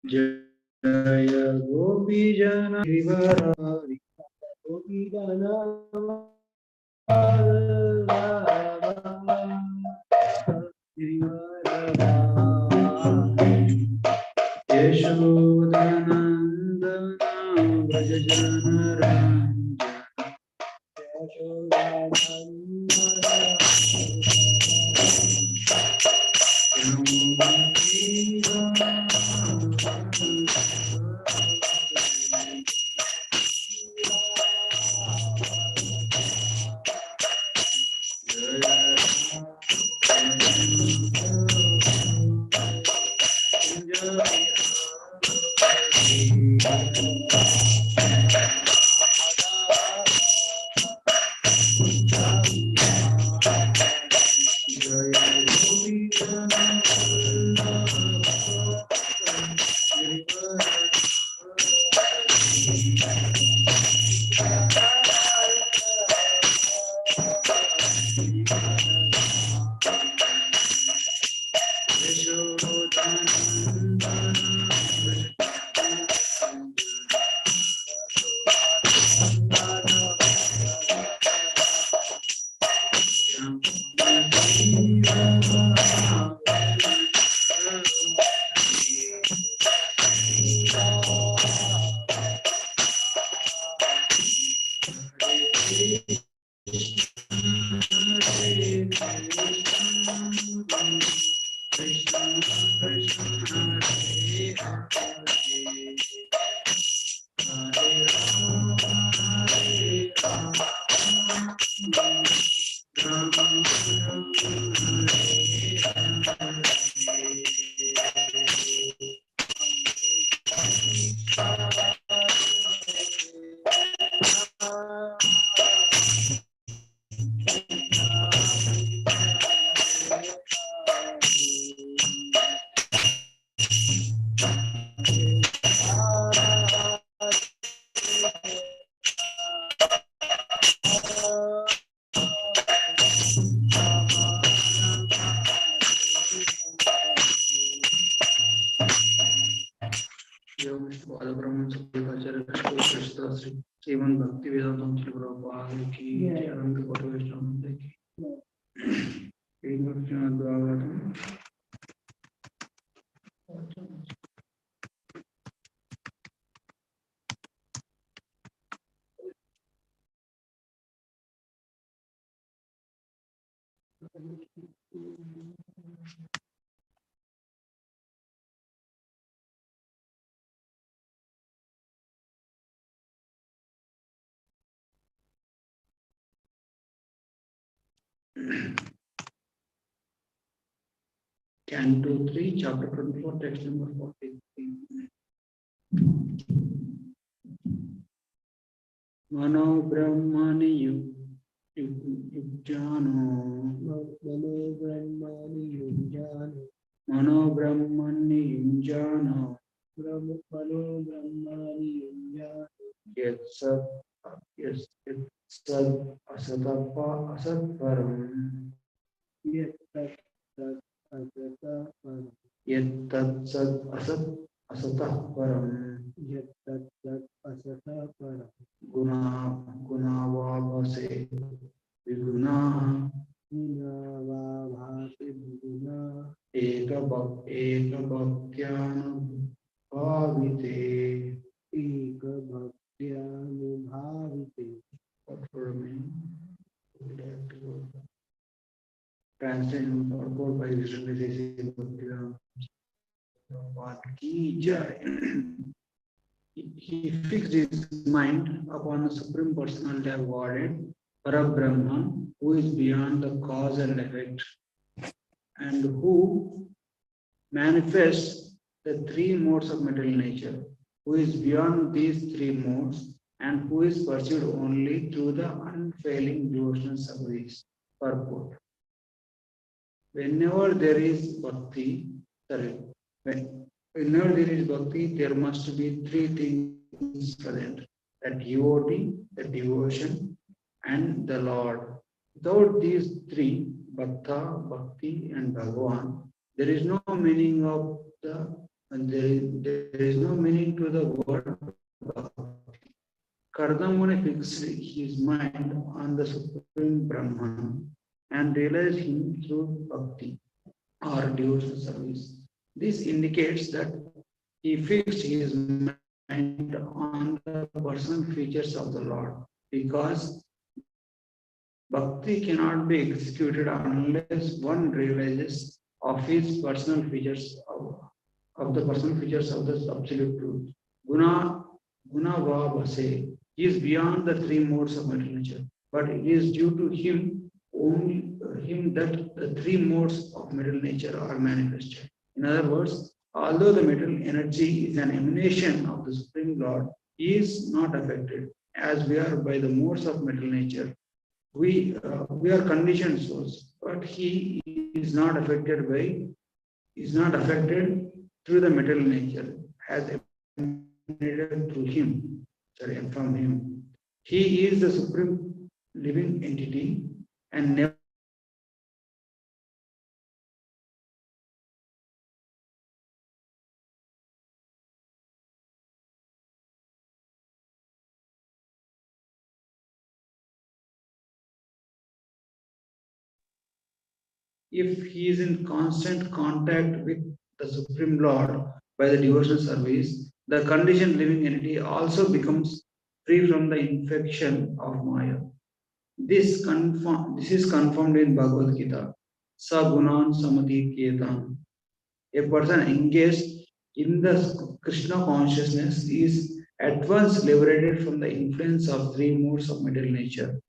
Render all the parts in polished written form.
Jaya Gopi Jana Givari Gopi Jana Yashodanandana Braja Jana Even Bhakti Vedanta Prabhupada ki Anand Bhagavad ki Bhagavatam. Canto 3, chapter 24, text number 43. Mano Brahmani Yujjano Mano Brahmani Yujjano Mano Brahmani Yujjano Mano Brahmani Yujjano Yat Sat Asatapa Asatparam Yat Sat Asatparam Yat Sat Asatparam Yat Sat Asatparam Gunavavase Viguna Gunavavase Viguna Ekabhakyanubhavite Ekabhakyanubhavite. What for me? Would have to go. Translation purport by Vishnu Bhakti Ki Jai. He fixed his mind upon the Supreme Personality of Godhead, Parabrahman, who is beyond the cause and effect, and who manifests the three modes of material nature, who is beyond these three modes, and who is pursued only through the unfailing devotional service. Purport. Whenever there is bhakti, whenever there is bhakti, there must be three things present: the devotee, the devotion, and the Lord. Without these three, Bhakta, Bhakti, and Bhagavan, there is no meaning of the there is no meaning to the word bhakti. Kardamuni fixed his mind on the Supreme Brahman and realized him through bhakti or devotional service. This indicates that he fixed his mind on the personal features of the Lord because bhakti cannot be executed unless one realizes of his personal features of the personal features of the absolute truth. Guna Guna Bhase is beyond the three modes of material nature, but it is due to him only him that the three modes of material nature are manifested. In other words, although the material energy is an emanation of the Supreme Lord, he is not affected as we are by the modes of material nature. We are conditioned souls, but he is not affected through the material nature as emanated through him, and from him. He is the supreme living entity and never if he is in constant contact with the Supreme Lord by the devotional service, the conditioned living entity also becomes free from the infection of Maya. This is confirmed in Bhagavad Gita. Sagunan samati kyetan. A person engaged in the Krishna consciousness is at once liberated from the influence of three modes of material nature.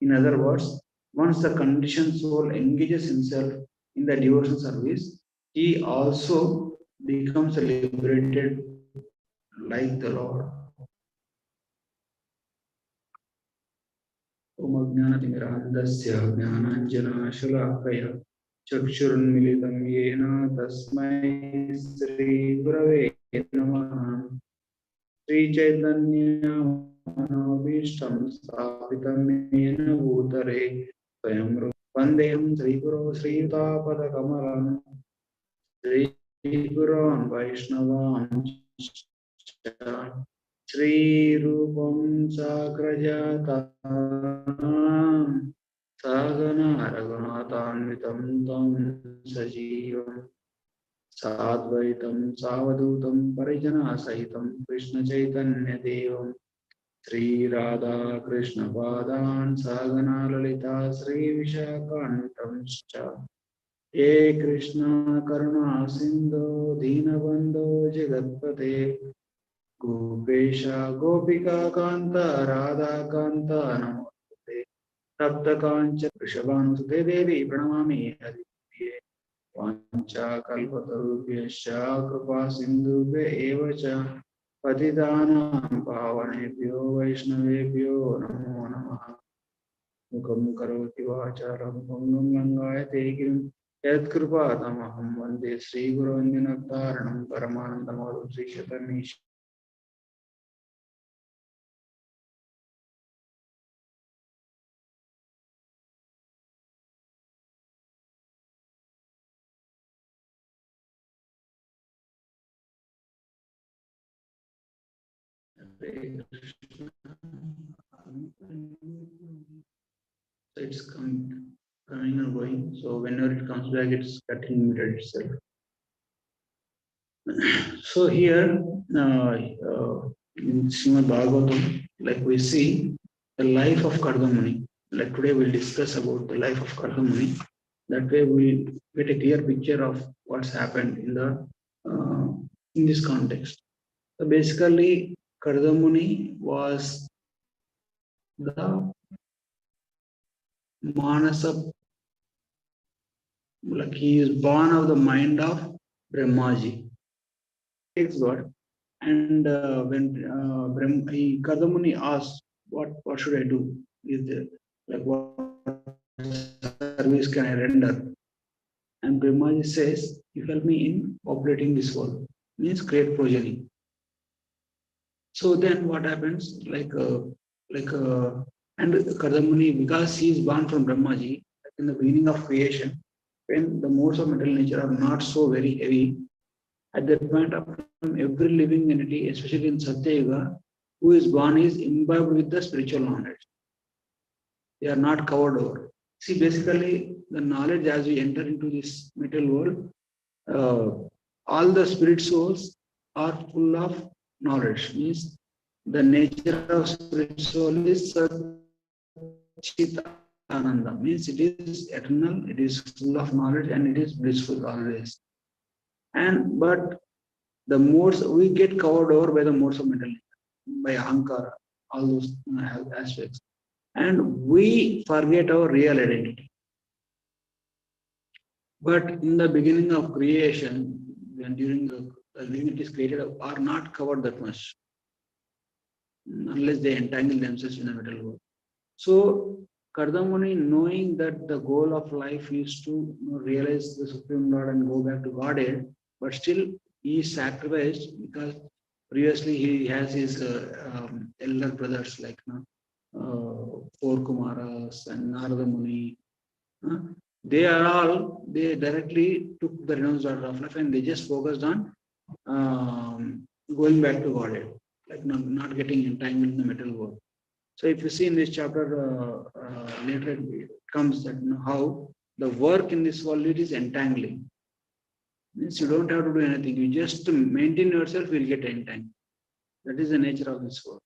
In other words, once the conditioned soul engages himself in the devotional service, he also becomes liberated like the Lord. Om Ajnanatimiraandasya Jnananjanashalakaya Chakshurunmilitam Yena Tasmai Sri Gurave Namaha Sri Chaitanya Manobishtam Sthapitam Yena Bhutare Swayam Vandeham Sri Guru Sri Tapada Kamalam Sri Guru Vaishnavam Sri Rupam Sagrajata Sagana Raghunathanvitam Tam Sajivam Sadvaitam Savadutam Parijana Sahitam Krishna Chaitanya Devam Sri Radha Krishna Padan Sagana Lalita Sri Vishakhantam Cha He Krishna Karuna Sindhu Dinabandho Jagatpate Gopesha Gopika Kanta Radha Kanta Namaste Tapta Kancha Krishabhanusute Devi Pranamami Aditye Vancha Kalpatarubhyascha Kripa Sindhubhya Eva Cha Patitanam Pavanebhyo Vaishnavebhyo Namo Namaha Mukam Karoti Vacharam Pangam Langayate Girim Yat Kripatamaham Vande Sri Guru Vandinataranam Paramanandamaru Sri Chaitanya So it's coming and going. So whenever it comes back, it's cutting muted itself. So here in Srimad Bhagavatam, like we see the life of Kardamuni. Like today we'll discuss about the life of Kardamuni. That way we'll get a clear picture of what's happened in this context. So basically, Kardamuni was the Manasa, like he is born of the mind of Brahmaji. Takes God, and when Kardamuni asked, "What should I do? Is there like what service can I render?" And Brahmaji says, "You help me in populating this world." Means create progeny. So then what happens? And Kardamuni, because he is born from Brahmaji, in the beginning of creation, when the modes of material nature are not so very heavy, At that point of time, every living entity, especially in Satya Yuga, who is born is imbibed with the spiritual knowledge. They are not covered over. See, basically, the knowledge as we enter into this material world, all the spirit souls are full of knowledge. Means the nature of spirit soul is Chit Ananda. Means it is eternal, it is full of knowledge, and it is blissful always. And but the modes we get covered over by the modes of mental nature, by ahankara, all those aspects, and we forget our real identity. But in the beginning of creation, when during the living it is created, are not covered that much, unless they entangle themselves in the material world. So Kardamuni, knowing that the goal of life is to realize the Supreme Lord and go back to Godhead, but still he is sacrificed because previously he has his elder brothers like four Kumaras and Narada Muni. They directly took the renounced order of life and they just focused on going back to Godhead, like not getting entangled in the material world. So if you see in this chapter, later it comes that how the work in this world it is entangling. Means you don't have to do anything. You just maintain yourself, you'll get entangled. That is the nature of this world.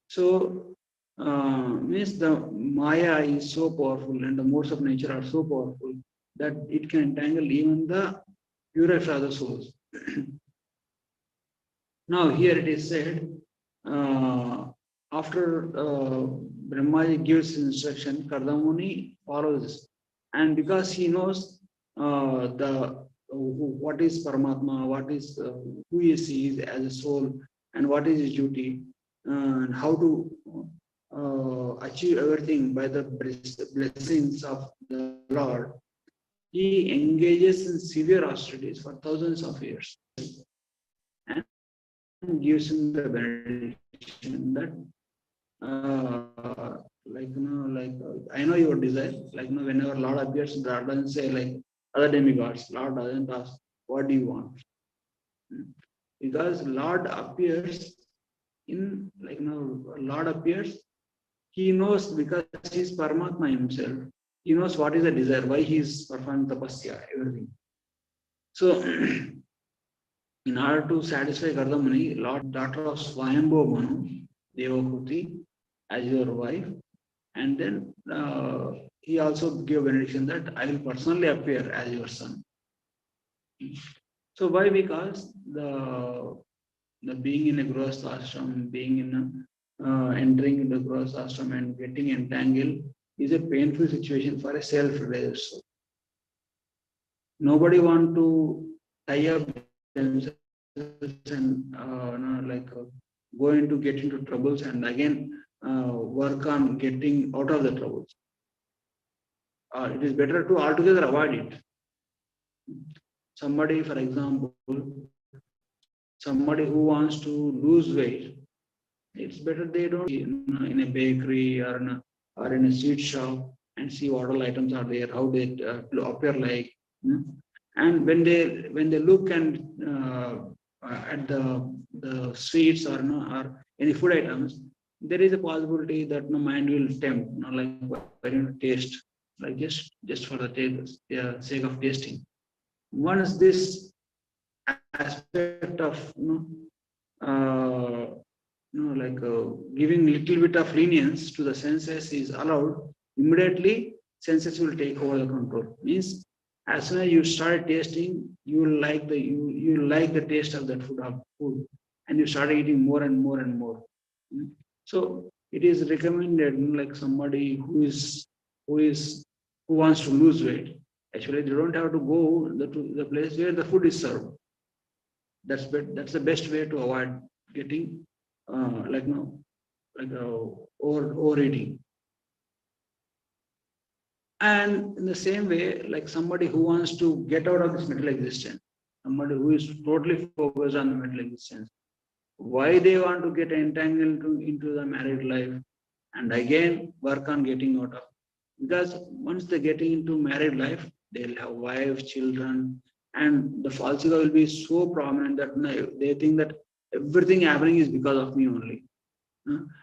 So means the Maya is so powerful and the modes of nature are so powerful that it can entangle even the purest of the souls. Now here it is said, after Brahmaji gives instruction, Kardamuni follows, and because he knows what is Paramatma, what is who he is as a soul, and what is his duty, and how to achieve everything by the blessings of the Lord, he engages in severe austerities for thousands of years and gives him the benediction that I know your desire. Whenever Lord appears, God doesn't say like other demigods. Lord doesn't ask, what do you want? Because Lord appears in Lord appears, he knows because he is Paramatma himself. He knows what is the desire, why he is performing tapasya, everything. So in order to satisfy Kardamuni, Lord, daughter of Swayambhu Manu, Devahuti, as your wife, and then he also gave benediction that I will personally appear as your son. So why? Because the being in a grihastha ashram, being in entering into grihastha ashram and getting entangled is a painful situation for a self-realized soul. Nobody want to tie up themselves and get into troubles and again work on getting out of the troubles. It is better to altogether avoid it. Somebody, for example, somebody who wants to lose weight, it's better they don't in a bakery or in a sweet shop and see what all items are there, how they appear like. And when they look and at the sweets or any food items, there is a possibility that mind will tempt, taste, like just for the sake of tasting. Once this aspect of giving little bit of lenience to the senses is allowed, immediately senses will take over the control. Means as soon as you start tasting, you will like the taste of that food, and you start eating more and more and more. So it is recommended, like somebody who wants to lose weight. Actually, they don't have to go to the place where the food is served. That's the best way to avoid getting overeating. And in the same way, like somebody who wants to get out of this material existence, somebody who is totally focused on the material existence, why they want to get entangled into the married life and again work on getting out of. Because once they get into married life, they'll have wives, children, and the false ego will be so prominent that they think that everything happening is because of me only.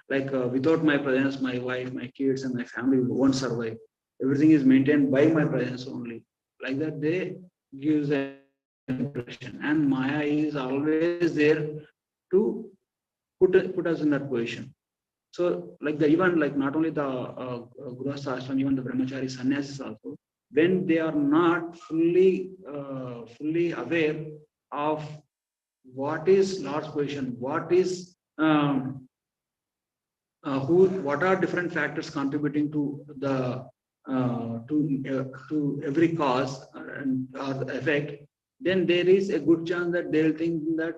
Without my presence, my wife, my kids, and my family won't survive. Everything is maintained by my presence only. Like that, they gives the impression, and Maya is always there to put us in that position. So, even not only the Grihastha ashram, even the brahmachari sannyasis also, when they are not fully aware of what is Lord's position, what is what are different factors contributing to the to every cause or the effect, then there is a good chance that they will think that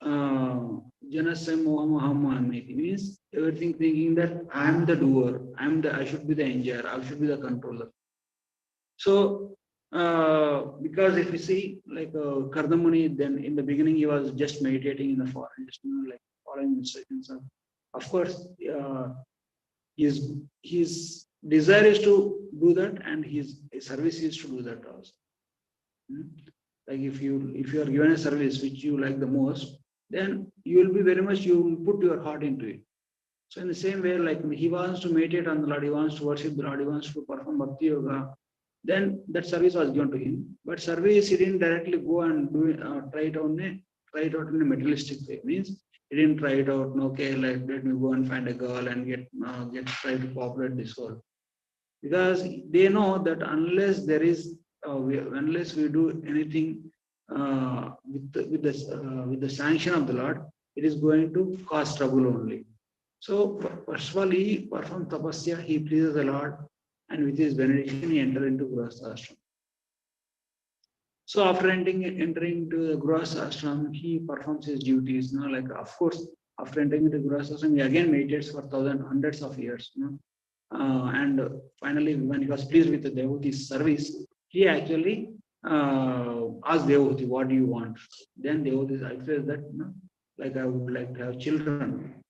Janasya Mohamaham means everything thinking that I am the doer, I should be the enjoyer, I should be the controller. So because if you see Kardamuni, then in the beginning he was just meditating in the forest, following instructions. Of course, his desire is to do that, and his service is to do that also. Like if you are given a service which you like the most, then you will be you will put your heart into it. So in the same way, like he wants to meditate on the Lord, he wants to worship the Lord, he wants to perform bhakti yoga, then that service was given to him. But service, he didn't directly go and try it out in a materialistic way. Means he didn't try it out. Okay, let me go and find a girl and get try to populate this world, because they know that unless we do anything with the sanction of the Lord, it is going to cause trouble only. So first of all, he performed tapasya, he pleases the Lord, and with his benediction, he entered into Grihastha ashram. So after entering into the Grihastha ashram, he performs his duties. Of course, after entering into Grihastha ashram, he again meditates for hundreds of years. And finally, when he was pleased with the devotee's service, he actually asked devotee, "What do you want?" Then devotee expressed that, I would like to have children.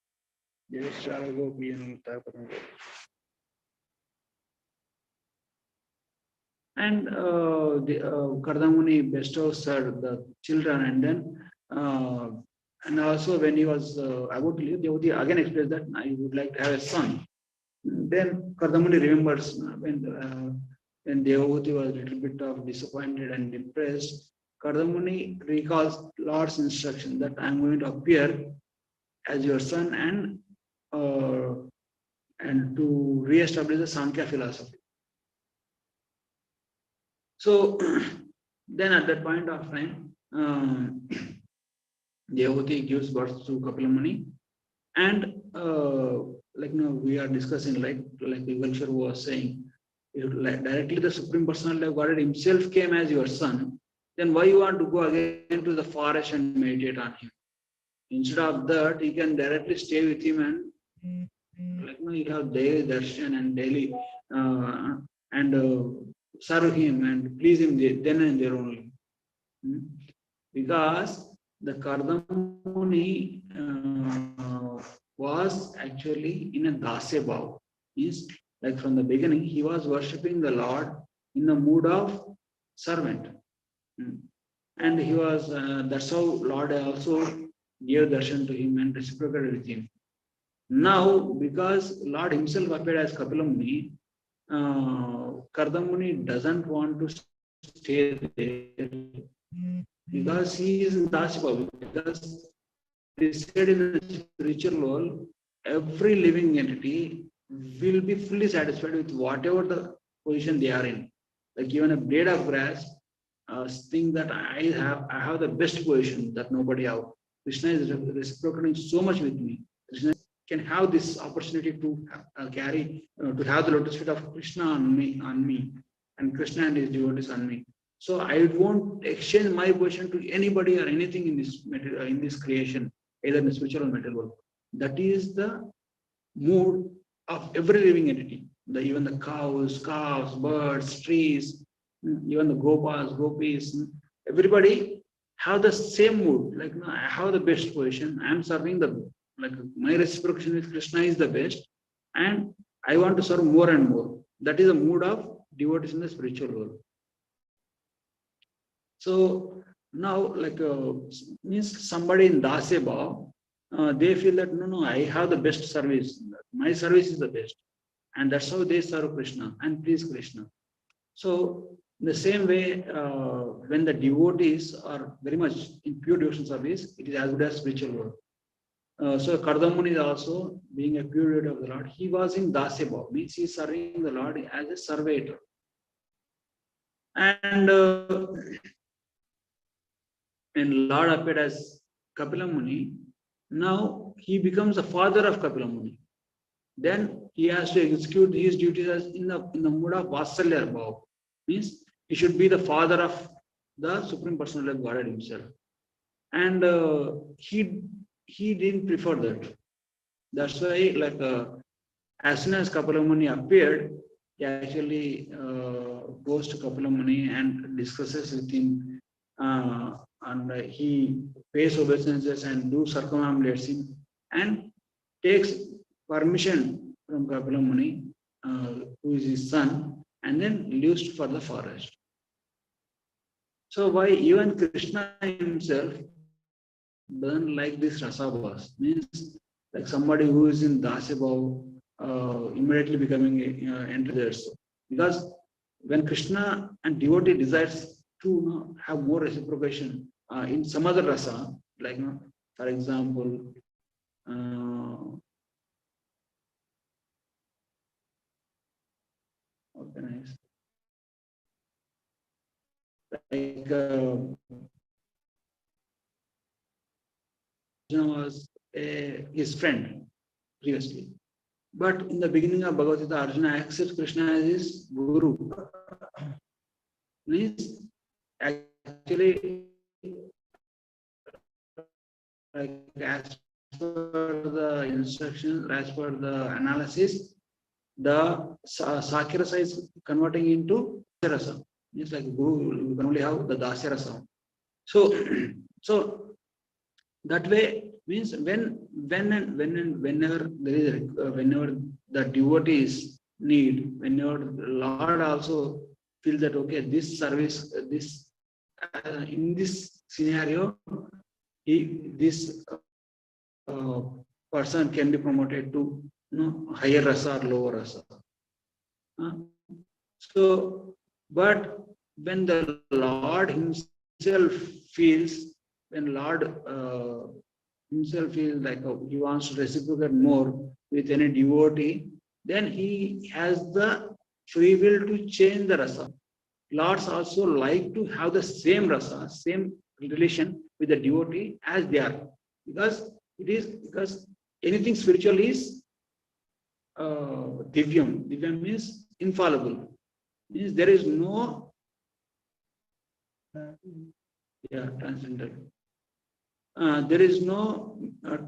And Kardamuni bestows her the children, and then and also when he was about to leave, Devotee again expressed that I would like to have a son. Then Kardamuni remembers when Devotee was a little bit of disappointed and depressed. Kardamuni recalls Lord's instruction that I am going to appear as your son and to re-establish the Sankhya philosophy. So then at that point of time, Devotee gives birth to Kapilamuni, and we are discussing like Vivalshar was saying, if directly the Supreme Personality of Godhead himself came as your son, then why you want to go again to the forest and meditate on him? Instead of that, you can directly stay with him and you have daily darshan and daily serve him and please him then and there only. Because the Kardamuni was actually in a dasya bhav. Means like from the beginning, he was worshipping the Lord in the mood of servant. And he was, that's how Lord also gave darshan to him and reciprocated with him. Now, because Lord himself appeared as Kapilamuni, Kardamuni doesn't want to stay there because he is in Dasya. Because he said in the spiritual world, every living entity will be fully satisfied with whatever the position they are in. Like even a blade of grass, think that I have the best position that nobody have. Krishna is reciprocating so much with me. Krishna can have this opportunity to to have the lotus feet of Krishna on me, and Krishna and his devotees on me. So I won't exchange my position to anybody or anything in this creation, either in the spiritual or material world. That is the mood of every living entity. Even the cows, calves, birds, trees, even the gopas, gopis, everybody have the same mood. Like I have the best position. I am serving my reciprocation with Krishna is the best, and I want to serve more and more. That is the mood of devotees in the spiritual world. So now, like means somebody in Dasya Bhav, they feel that no, I have the best service. My service is the best, and that's how they serve Krishna and please Krishna. So in the same way, when the devotees are very much in pure devotion service, it is as good as spiritual work. So Kardamuni is also being a pure devotee of the Lord. He was in Dasya Bhav, means he is serving the Lord as a servator. And when Lord appeared as Kapila Muni, now he becomes the father of Kapila Muni. Then he has to execute his duties as in the mood of Vatsalya Bhav. Means he should be the father of the Supreme Personality of Godhead himself. And he didn't prefer that. That's why, like, as soon as Kapila Muni appeared, he actually goes to Kapila Muni and discusses with him, and he pays obeisances and do circumambulates him, and takes permission from Kapila Muni, who is his son, and then leaves for the forest. So why even Krishna himself doesn't like this rasabhas, means like somebody who is in Dasya Bhav immediately becoming enters, because when Krishna and devotee desires to have more reciprocation in some other rasa, like for example, how can I say? Like Arjuna was his friend previously. But in the beginning of Bhagavad Gita, Arjuna accepts Krishna as his guru. Means actually, like as per the instruction, as per the analysis, the Sakya rasa is converting into rasa. It's like guru, you can only have the Dasya rasa. So that way means whenever there is whenever the devotees need, whenever the Lord also feels that okay, this service, this in this scenario, this person can be promoted to higher rasa or lower rasa. So, but when the Lord himself feels, when Lord himself feels like he wants to reciprocate more with any devotee, then he has the free will to change the rasa. Lords also like to have the same rasa, same relation with the devotee as they are, because anything spiritual is divyam. Divyam means infallible. Means there is no transcendental. There is no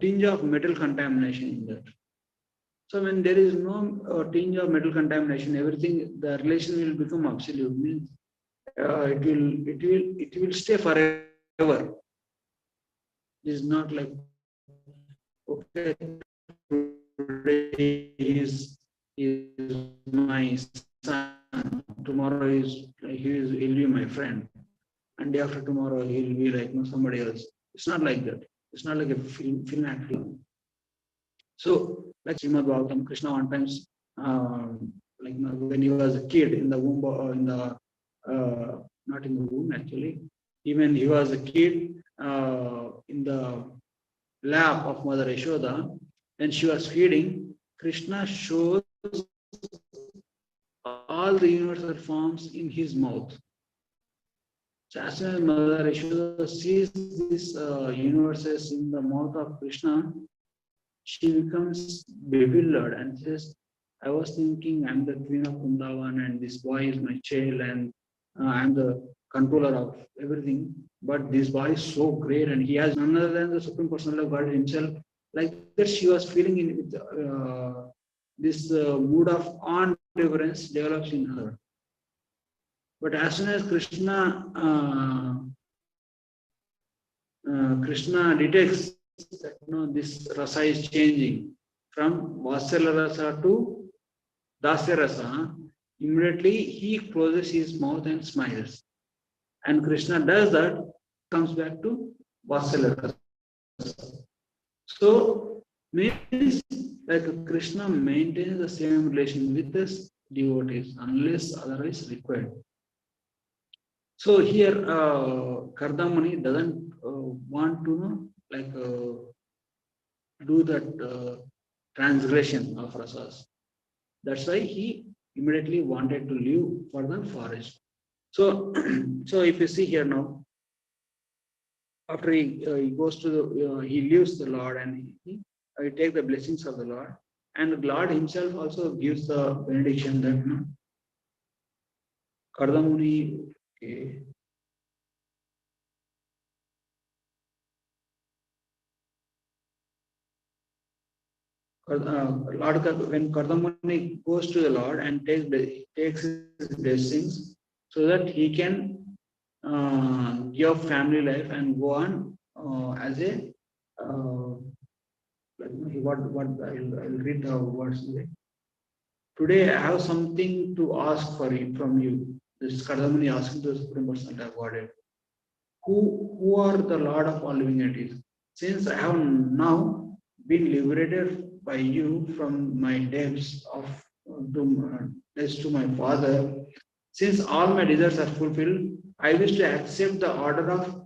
tinge of metal contamination in that. So when there is no tinge of metal contamination, everything, the relation will become absolute. Means it will stay forever. It is not like okay, today is my son, tomorrow he'll be my friend, and day after tomorrow he'll be like somebody else. It's not like that. It's not like a film acting. So like Srimad Bhagavatam, Krishna one times like when he was a kid in the womb, not in the womb actually, even he was a kid in the lap of Mother Yashoda, when she was feeding, Krishna shows all the universal forms in his mouth. So as soon as Mother Yashoda sees these universes in the mouth of Krishna, she becomes bewildered and says, I was thinking I'm the queen of Vrindavan and this boy is my child and I'm the controller of everything. But this boy is so great and he has none other than the Supreme Personality of God himself. Like that she was feeling in with this mood of awe reverence develops in her. But as soon as Krishna detects that this rasa is changing from Vatsalya rasa to Dasya rasa, immediately he closes his mouth and smiles. and Krishna does that, comes back to Vatsalya. So means like Krishna maintains the same relation with his devotees unless otherwise required. So here Kardamani doesn't want to know like do that transgression of rasas. That's why he immediately wanted to leave for the forest. So, so if you see here now, after he goes to the, he leaves the Lord and he takes the blessings of the Lord, and the Lord himself also gives the benediction that Kardamuni, okay, when Kardamuni goes to the Lord and takes his blessings so that he can give family life and go on as a I'll read the words today. Today I have something to ask for you from you. This is Kardamuni asking to the Supreme Personality of Godhead. Who are the Lord of all living entities? Since I have now been liberated by you from my debts of debts to my father, since all my desires are fulfilled, I wish to accept the order of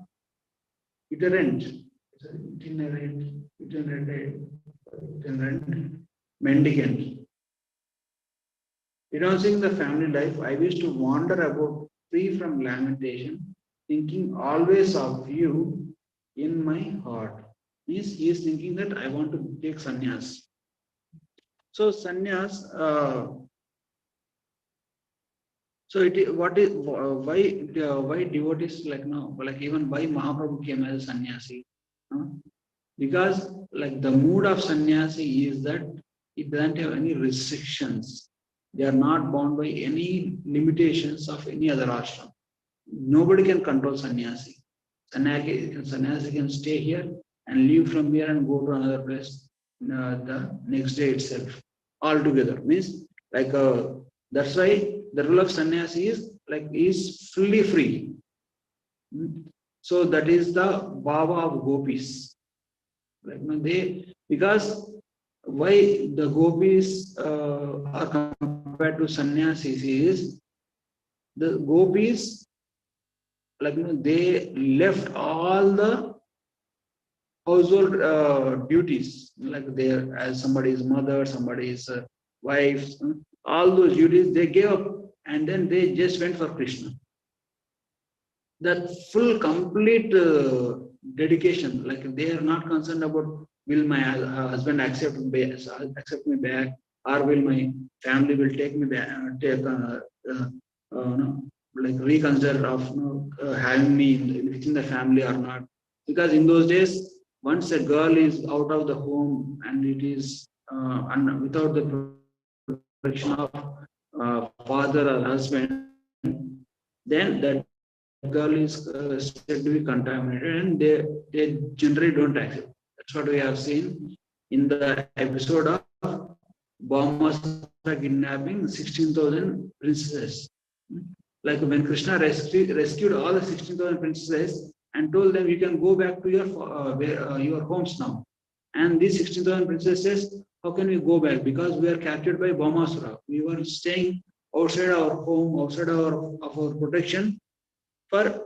itinerant, mendicant. Renouncing the family life, I wish to wander about free from lamentation, thinking always of you in my heart. Means he is thinking that I want to take sannyas. So sannyas, so it is what is why devotees like now, like even why Mahaprabhu came as a sannyasi? Because like the mood of sannyasi is that it doesn't have any restrictions. They are not bound by any limitations of any other ashram. Nobody can control sannyasi. Sannyasi can stay here and leave from here and go to another place the next day itself. Altogether means like that's why the rule of sannyasi is fully free. So that is the bhava of gopis. Like they because why the gopis are compared to sannyasis is the gopis like they left all the household duties like their as somebody's mother, somebody's wife, all those duties they gave up and then they just went for Krishna. That full complete dedication, like they are not concerned about will my husband accept me back, or will my family will take me back, no, like reconsider of having me within the family or not. Because in those days, once a girl is out of the home and it is without the protection of father or husband, then that girl is said to be contaminated and they generally don't accept. That's what we have seen in the episode of Baumastra kidnapping 16,000 princesses. Like when Krishna rescued all the 16,000 princesses and told them you can go back to your homes now. And these 16,000 princesses, how can we go back? Because we are captured by Baumasura. We were staying outside our home, outside of our protection for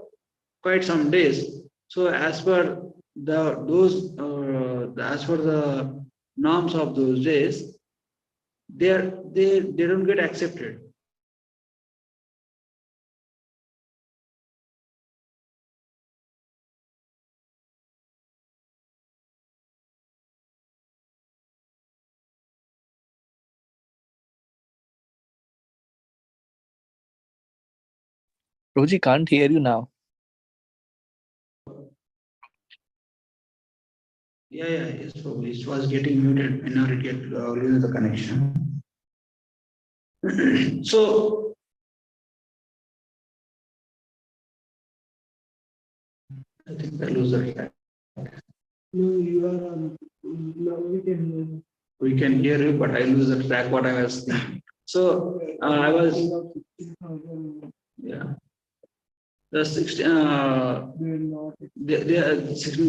quite some days. So as per as per the norms of those days, they don't get accepted. Prabhuji can't hear you now. Yeah, yes, probably it was getting muted whenever it get losing the connection. So I think I lose the track. No, you are on. No, we can hear you. We can hear you, but I lose the track what I was thinking. So I was yeah. The 16, they are 16,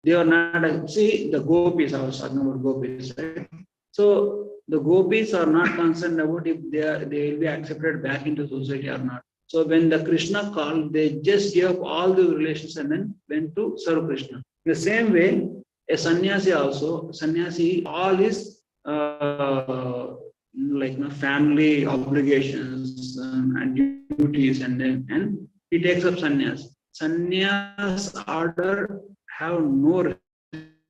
they are not, see the gopis, I was talking about gopis, right? So the gopis are not concerned about if they will be accepted back into society or not. So when the Krishna called, they just gave up all the relations and then went to serve Krishna. The same way, a sannyasi also, sannyasi, all his family obligations and duties, and he takes up sannyas. Sannyas order have no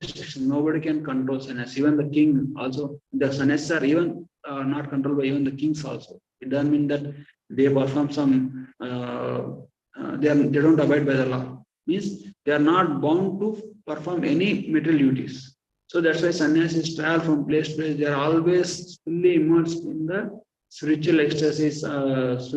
restriction. Nobody can control sannyas. Even the king also, the sannyas are even not controlled by even the kings also. It doesn't mean that they perform some, they don't abide by the law. Means they are not bound to perform any material duties. So that's why sannyasis travel from place to place. They are always fully immersed in the spiritual ecstasies, immersed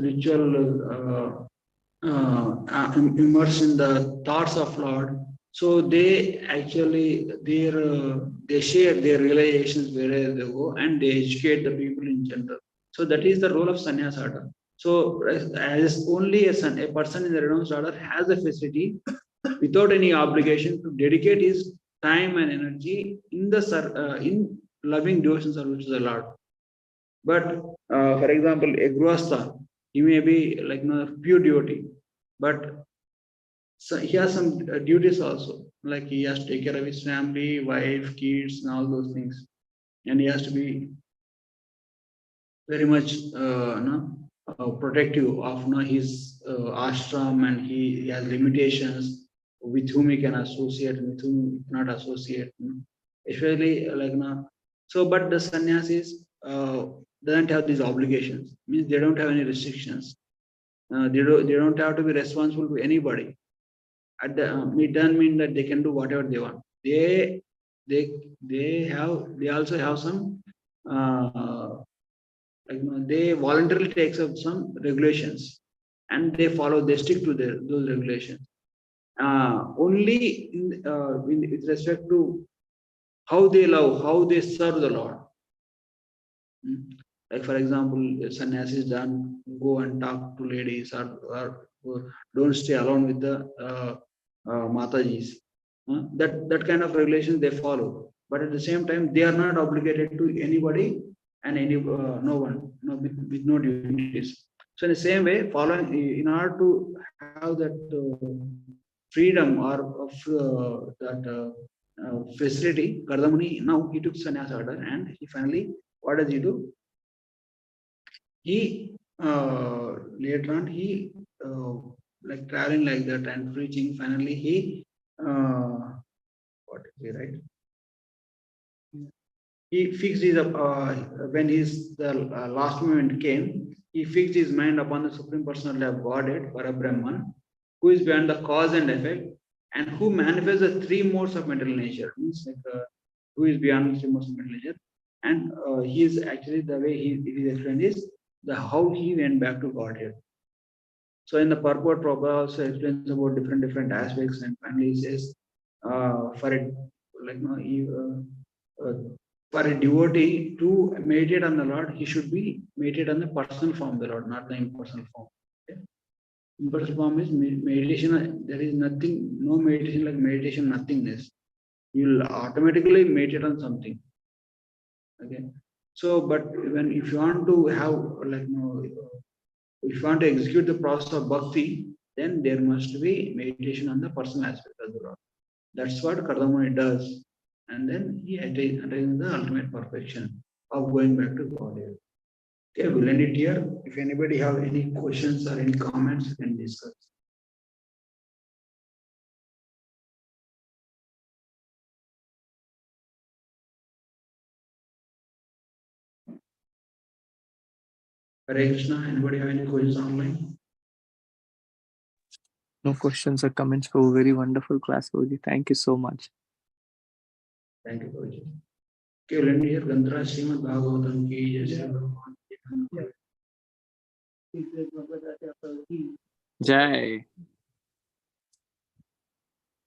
in the thoughts of Lord. So they actually they share their realizations wherever they go, and they educate the people in general. So that is the role of sannyas order. So as only a person in the renounced order has the facility without any obligation to dedicate his time and energy in the in loving devotion service to the Lord. But for example, a grihastha, he may be like pure devotee, but so he has some duties also, like he has to take care of his family, wife, kids, and all those things, and he has to be very much protective of his ashram, and he has limitations with whom he can associate, with whom he cannot associate. Especially so, but the sannyasis doesn't have these obligations. Means they don't have any restrictions. They don't have to be responsible to anybody. It doesn't mean that they can do whatever they want. They also have some they voluntarily takes up some regulations, and they stick to those regulations. Only with respect to how they love, how they serve the Lord. Like for example, sannyasis don't go and talk to ladies, or don't stay alone with the matajis. That kind of regulations they follow, but at the same time they are not obligated to anybody and no one, with no duties. So in the same way, following, in order to have that freedom or of that facility, Kardamuni, now he took sannyas order, and he finally, what does he do? He later on, he like traveling like that and preaching. Finally, he what is he, right? He fixed his when his the last moment came. He fixed his mind upon the Supreme Personality of Godhead, Parabrahman, who is beyond the cause and effect, and who manifests the three modes of mental nature. Means like who is beyond the three modes of mental nature, and he is actually, the way he is explained is the how he went back to Godhead. So in the purport, Prabhupada also explains about different aspects, and finally he says, for a for a devotee to meditate on the Lord, he should be meditate on the personal form of the Lord, not the impersonal form. Okay? Impersonal form is meditation. There is nothing, no meditation like meditation, nothingness. You will automatically meditate on something. Okay. So, but if you want to have if you want to execute the process of bhakti, then there must be meditation on the personal aspect of the Lord. That's what Kardamuni does. And then he attains the ultimate perfection of going back to God. Okay, we'll end it here. If anybody have any questions or any comments, we can discuss. Hare Krishna, anybody have any questions online? No questions or comments for a very wonderful class, Prabhuji. Thank you so much. Thank you, Prabhuji. Okay, we'll end here. Gandhara Srimad Bhagavatam ki jai. Jai.